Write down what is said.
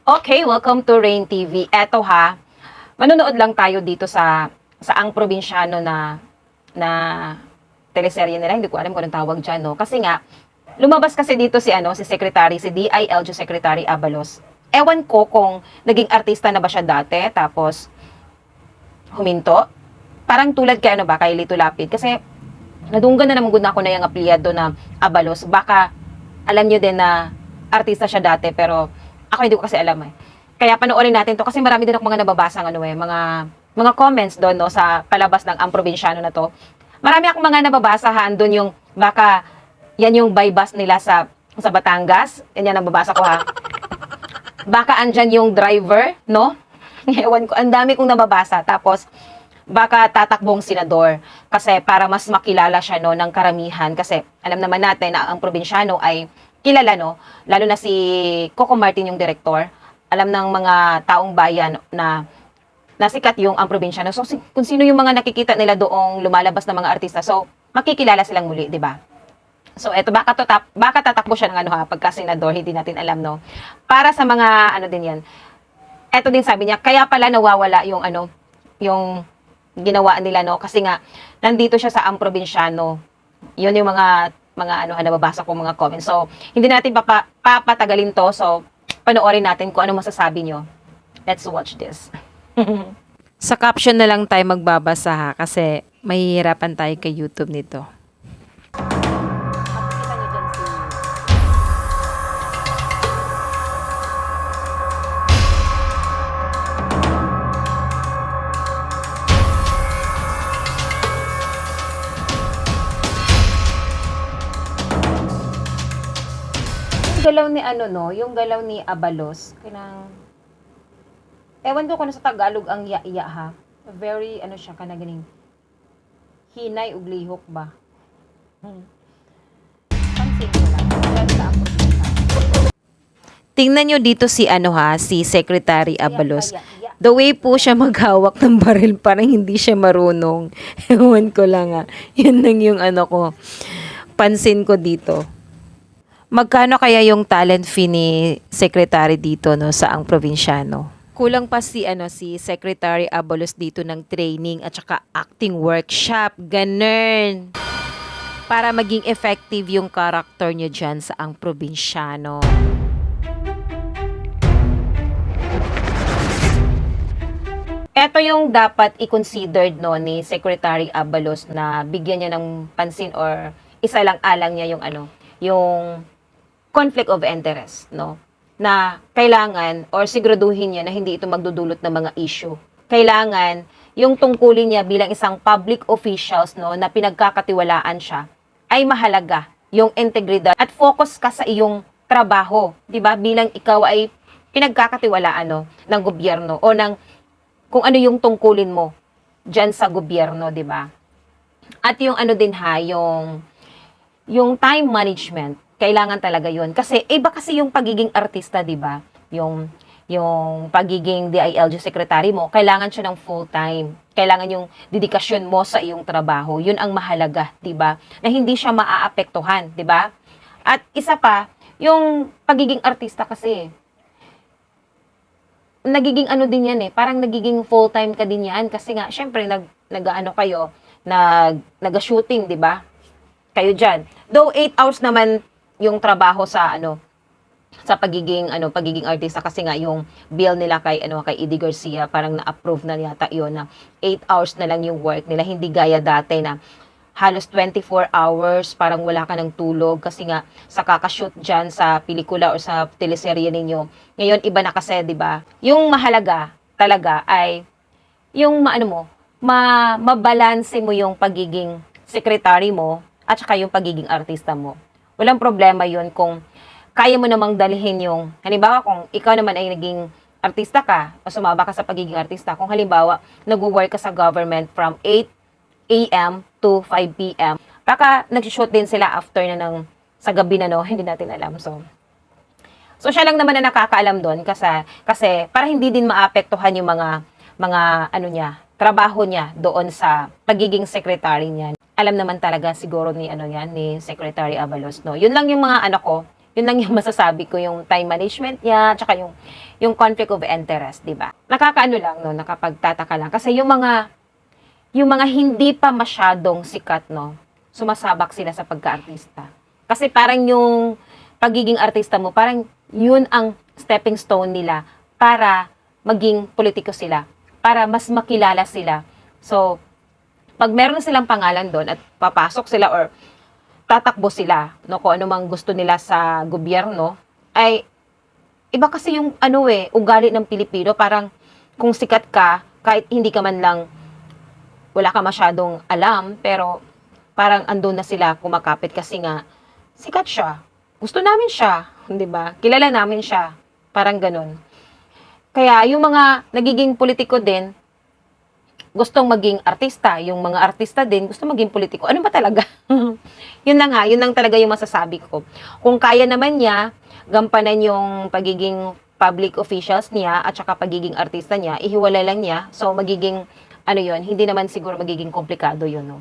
Okay, welcome to Rain TV. Eto ha, manonood lang tayo dito sa Ang Probinsyano na teleserye nila. Hindi ko alam kung anong tawag diyan, no. Kasi nga lumabas kasi dito si Secretary, si DILG Secretary Abalos. Ewan ko kung naging artista na ba siya dati tapos huminto. Parang tulad kay ano ba, kay Lito Lapid kasi nadunggan na naman gud na ako na yung apelyado na Abalos. Baka alam niyo din na artista siya dati pero ako hindi ko kasi alam eh. Kaya panoorin natin to kasi marami din ako mga nababasang mga comments doon no sa palabas ng Ang Probinsyano na to. Marami akong mga nababasahan doon yung baka yan yung bypass nila sa Batangas. Yan nababasa ko ha. Baka andyan yung driver, no? Ewan ko, ang dami kong nababasa. Tapos, baka tatakbong senador. Kasi para mas makilala siya, no, ng karamihan. Kasi alam naman natin na ang probinsyano ay kilala, no? Lalo na si Coco Martin, yung director. Alam ng mga taong bayan na nasikat yung ang probinsyano. So, kung sino yung mga nakikita nila doong lumalabas na mga artista. So, makikilala silang muli, di ba? So, eto, baka tatakbo siya ng ano ha, pagka senador, hindi natin alam, no? Para sa mga, ano din yan, eto din sabi niya, kaya pala nawawala yung ano, yung ginawa nila, no? Kasi nga, nandito siya sa ang probinsyano. Yun yung mga ano, nababasa ko mga comments. So, hindi natin papatagalin to. So, panoorin natin kung ano masasabi nyo. Let's watch this. Sa caption na lang tayo magbabasa ha kasi mahihirapan tayo kay YouTube nito. Makikita nyo dyan si... Yung galaw ni ano no, yung galaw ni Abalos, kinang... Ewan ko kung ano sa Tagalog ang iya ha. Very, ano siya, kanaganing hinay ug lihok ba? Pansin ko lang. Dahil sa ang probinsya. Tingnan nyo dito si ano ha, si Secretary Abalos. Kaya. The way po siya maghawak ng baril, parang hindi siya marunong. Ewan ko lang ha. Yan lang yung ano ko. Pansin ko dito. Magkano kaya yung talent fee ni Secretary dito no sa ang probinsyano? Kulang pa si Secretary Abalos dito ng training at saka acting workshop. Ganun. Para maging effective yung character niyo dyan sa ang probinsyano. Ito yung dapat i-considered no ni Secretary Abalos na bigyan niya ng pansin or isa lang alang niya yung ano, yung conflict of interest, no? Na kailangan or siguraduhin niya na hindi ito magdudulot ng mga issue. Kailangan yung tungkulin niya bilang isang public officials no na pinagkakatiwalaan siya ay mahalaga yung integridad at focus ka sa iyong trabaho, 'di ba? Bilang ikaw ay pinagkakatiwalaan no ng gobyerno o ng kung ano yung tungkulin mo diyan sa gobyerno, 'di ba? At yung ano din ha, yung time management, kailangan talaga 'yon. Kasi iba kasi yung pagiging artista, 'di ba? Yung pagiging DILG secretary mo, kailangan siya ng full time. Kailangan yung dedikasyon mo sa iyong trabaho. 'Yun ang mahalaga, 'di ba? Na hindi siya maaapektuhan, 'di ba? At isa pa, yung pagiging artista kasi nagiging ano din yan eh, parang nagiging full-time ka din yan kasi nga, syempre, nag-ano kayo, nag-shooting, di ba? Kayo dyan. Though 8 hours naman yung trabaho sa pagiging artista kasi nga yung bill nila kay Eddie Garcia parang na-approve na yata yun na 8 hours na lang yung work nila, hindi gaya dati na halos 24 hours, parang wala ka ng tulog kasi nga sa kakashoot dyan sa pelikula o sa teleserye ninyo. Ngayon, iba na kasi, di ba? Yung mahalaga talaga ay yung mabalanse mo yung pagiging secretary mo at saka yung pagiging artista mo. Walang problema yun kung kaya mo namang dalhin yung, halimbawa kung ikaw naman ay naging artista ka o sumaba ka sa pagiging artista, kung halimbawa nag-work ka sa government from 8 a.m. to 5 p.m. Baka nag-shoot din sila after na sa gabi na no, hindi natin alam. So siya lang naman na nakakaalam doon kasi para hindi din maapektuhan yung mga ano niya, trabaho niya doon sa pagiging secretary niya. Alam naman talaga siguro ni Secretary Abalos no. Yun lang yung mga Yun lang yung masasabi ko, yung time management niya, tsaka yung conflict of interest, di ba? Nakakaano lang, no, nakapagtataka lang. Kasi yung mga hindi pa masyadong sikat, no, sumasabak sila sa pagka-artista. Kasi parang yung pagiging artista mo, parang yun ang stepping stone nila para maging politiko sila, para mas makilala sila. So, pag meron silang pangalan doon at papasok sila or tatakbo sila, no, kung ano mang gusto nila sa gobyerno, ay iba kasi yung ugali ng Pilipino, parang kung sikat ka, kahit hindi ka man lang, wala ka masyadong alam, pero parang andun na sila kumakapit kasi nga sikat siya. Gusto namin siya, 'di ba? Kilala namin siya. Parang ganun. Kaya yung mga nagiging politiko din, gustong maging artista. Yung mga artista din, gusto maging politiko. Ano ba talaga? Yun lang ha, yun lang talaga yung masasabi ko. Kung kaya naman niya, gampanan yung pagiging public officials niya at saka pagiging artista niya, ihiwalay lang niya. So, magiging, hindi naman siguro magiging komplikado yun, no?